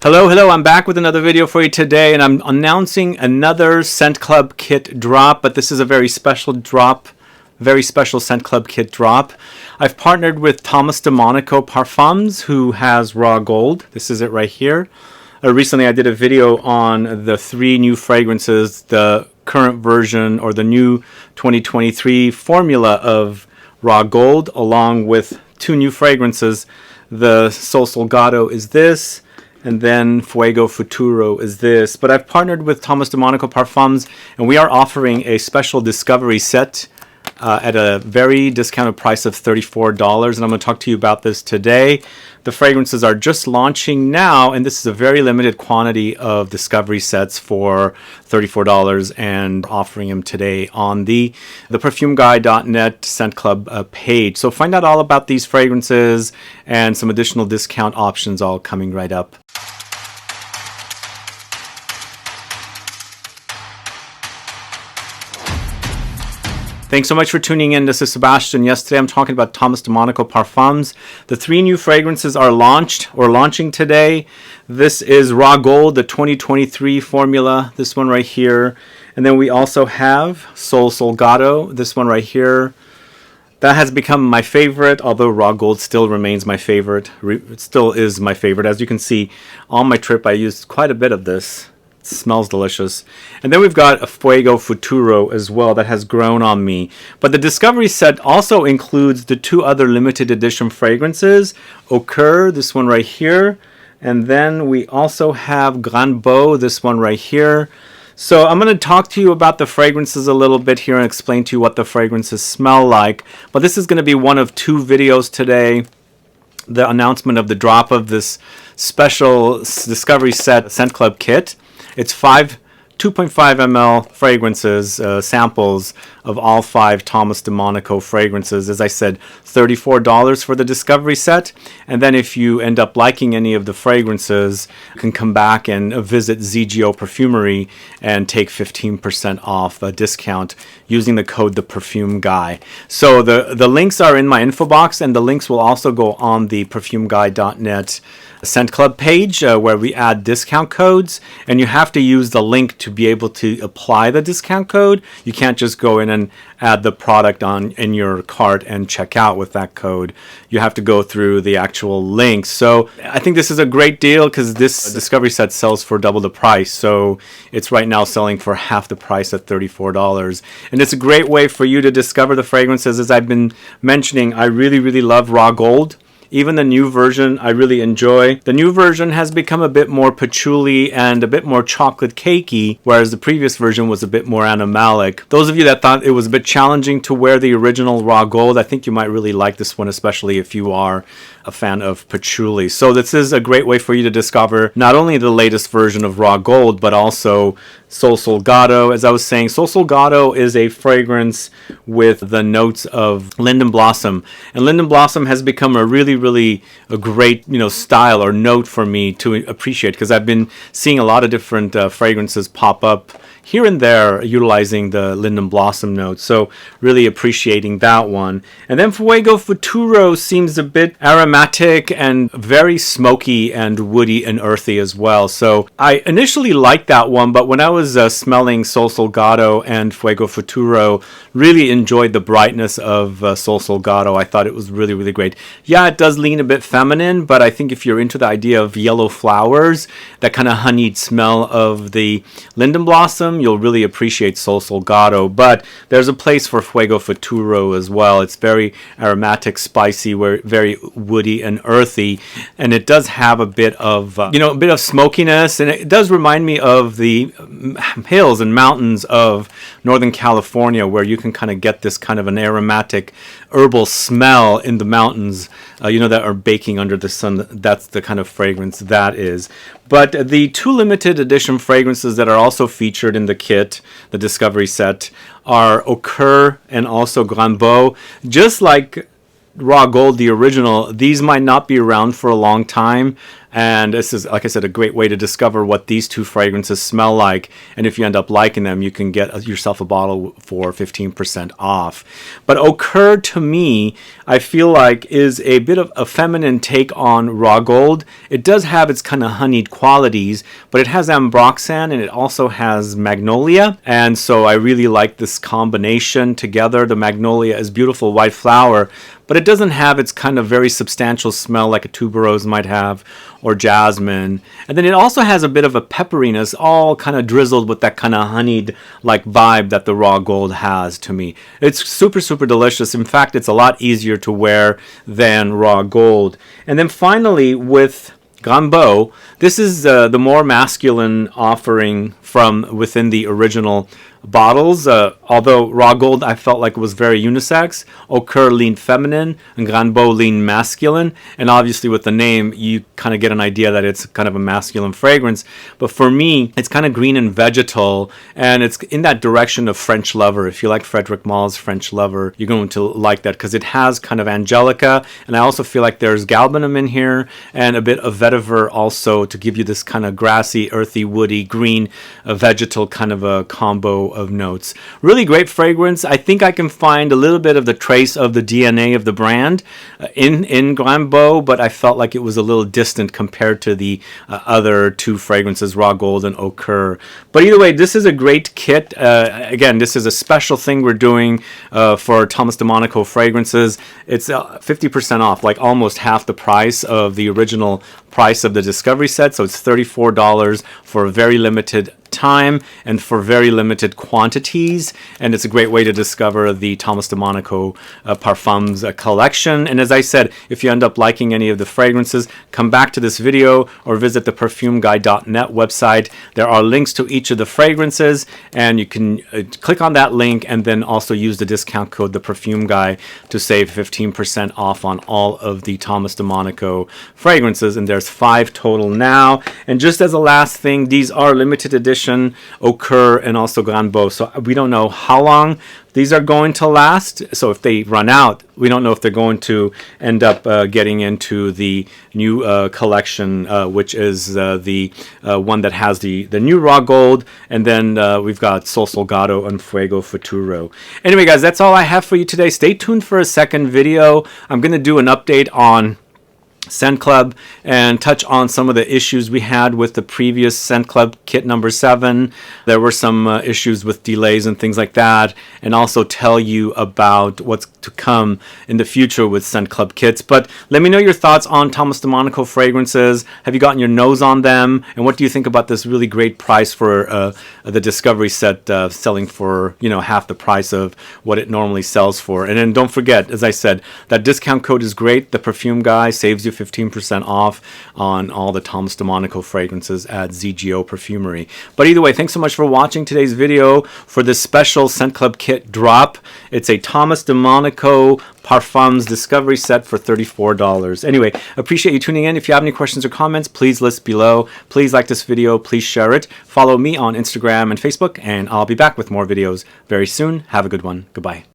Hello, I'm back with another video for you today, and I'm announcing another Scent Club kit drop, but this is a very special drop, very special Scent Club kit drop. I've partnered with Thomas De Monaco Parfums, who has raw gold. This is it right here. Recently I did a video on the 3 new fragrances, the current version or the new 2023 formula of raw gold, along with 2 new fragrances. The Sol Salgado is this, and then Fuego Futuro is this. But I've partnered with Thomas De Monaco Parfums, and we are offering a special discovery set at a very discounted price of $34, and I'm going to talk to you about this today. The fragrances are just launching now, and this is a very limited quantity of discovery sets for $34, and offering them today on the ThePerfumeGuy.net Scent Club page. So find out all about these fragrances and some additional discount options all coming right up. Thanks so much for tuning in. This is Sebastian. Yesterday I'm talking about Thomas De Monaco Parfums. The 3 new fragrances are launching today. This is Raw Gold, the 2023 formula, this one right here. And then we also have Sol Salgado, this one right here. That has become my favorite, although Raw Gold still remains my favorite. It still is my favorite. As you can see, on my trip I used quite a bit of this. It smells delicious. And then we've got a Fuego Futuro as well that has grown on me. But the discovery set also includes the 2 other limited edition fragrances. Au Coeur, this one right here. And then we also have Grand Beau, this one right here. So I'm going to talk to you about the fragrances a little bit here and explain to you what the fragrances smell like. But this is going to be one of 2 videos today. The announcement of the drop of this special discovery set Scent Club kit. It's 2.5 ml fragrances, samples of all 5 Thomas De Monaco fragrances. As I said, $34 for the discovery set. And then if you end up liking any of the fragrances, you can come back and visit ZGO Perfumery and take 15% off a discount using the code THEPERFUMEGUY. So the links are in my info box, and the links will also go on the perfumeguy.net Scent Club page where we add discount codes, and you have to use the link to be able to apply the discount code. You can't just go in and add the product in your cart and check out with that code. You have to go through the actual link. So I think this is a great deal because this discovery set sells for double the price. So it's right now selling for half the price at $34. And it's a great way for you to discover the fragrances. As I've been mentioning, I really love Raw Gold. Even the new version I really enjoy. The new version has become a bit more patchouli and a bit more chocolate cakey, whereas the previous version was a bit more animalic. Those of you that thought it was a bit challenging to wear the original Raw Gold, I think you might really like this one, especially if you are a fan of patchouli. So this is a great way for you to discover not only the latest version of Raw Gold, but also Sol Salgado. As I was saying, Sol Salgado is a fragrance with the notes of Linden Blossom. And Linden Blossom has become a really a great style or note for me to appreciate, because I've been seeing a lot of different fragrances pop up here and there utilizing the Linden Blossom note. So really appreciating that one. And then Fuego Futuro seems a bit aromatic and very smoky and woody and earthy as well. So I initially liked that one, but when I was smelling Sol Salgado and Fuego Futuro, really enjoyed the brightness of Sol Salgado. I thought it was really great. Yeah, it does lean a bit feminine, but I think if you're into the idea of yellow flowers, that kind of honeyed smell of the Linden Blossom, you'll really appreciate Sol Salgado. But there's a place for Fuego Futuro as well. It's very aromatic, spicy, very woody and earthy, and it does have a bit of a bit of smokiness, and it does remind me of the hills and mountains of Northern California, where you can kind of get this kind of an aromatic herbal smell in the mountains that are baking under the sun. That's the kind of fragrance that is. But the 2 limited edition fragrances that are also featured in the kit, the discovery set, are Au Coeur and also Grand Beau. Just like Raw Gold, the original, these might not be around for a long time. And this is, like I said, a great way to discover what these two fragrances smell like. And if you end up liking them, you can get yourself a bottle for 15% off. But Au Coeur, to me, I feel like is a bit of a feminine take on Raw Gold. It does have its kind of honeyed qualities, but it has ambroxan and it also has magnolia. And so I really like this combination together. The magnolia is beautiful white flower, but it doesn't have its kind of very substantial smell like a tuberose might have, or jasmine. And then it also has a bit of a pepperiness, all kind of drizzled with that kind of honeyed like vibe that the Raw Gold has to me. It's super, super delicious. In fact, it's a lot easier to wear than Raw Gold. And then finally with Gambo, this is the more masculine offering from within the original bottles. Although Raw Gold I felt like it was very unisex, Au Coeur leaned feminine, and Gambo leaned masculine. And obviously with the name, you kind of get an idea that it's kind of a masculine fragrance. But for me, it's kind of green and vegetal, and it's in that direction of French Lover. If you like Frederic Malle's French Lover, you're going to like that because it has kind of angelica, and I also feel like there's galbanum in here and a bit of vetiver also to give you this kind of grassy, earthy, woody, green, vegetal kind of a combo of notes. Really great fragrance. I think I can find a little bit of the trace of the DNA of the brand in Gambo, but I felt like it was a little distant compared to the other two fragrances, Raw Gold and Au Coeur. But either way, this is a great kit. Again, this is a special thing we're doing for Thomas De Monaco Fragrances. It's 50% off, like almost half the price of the original price of the Discovery set. So it's $34 for a very limited time and for very limited quantities, and it's a great way to discover the Thomas De Monaco Parfums collection. And as I said, if you end up liking any of the fragrances, come back to this video or visit the perfumeguy.net website. There are links to each of the fragrances, and you can click on that link and then also use the discount code the Perfume Guy to save 15% off on all of the Thomas De Monaco fragrances. And there's 5 total now. And just as a last thing, these are limited edition Au Coeur and also Gambo. So we don't know how long these are going to last. So if they run out, we don't know if they're going to end up getting into the new collection, which is the one that has the new Raw Gold. And then we've got Sol Salgado and Fuego Futuro. Anyway, guys, that's all I have for you today. Stay tuned for a second video. I'm going to do an update on SCENTCLUB and touch on some of the issues we had with the previous SCENTCLUB kit number 7. There were some issues with delays and things like that, and also tell you about what's to come in the future with SCENTCLUB kits. But let me know your thoughts on Thomas De Monaco fragrances. Have you gotten your nose on them? And what do you think about this really great price for the Discovery set selling for, you know, half the price of what it normally sells for? And then don't forget, as I said, that discount code is great. The Perfume Guy saves you 15% off on all the Thomas De Monaco fragrances at ZGO Perfumery. But either way, thanks so much for watching today's video for this special SCENTCLUB kit drop. It's a Thomas De Monaco Parfums Discovery set for $34. Anyway, appreciate you tuning in. If you have any questions or comments, please list below. Please like this video. Please share it. Follow me on Instagram and Facebook, and I'll be back with more videos very soon. Have a good one. Goodbye.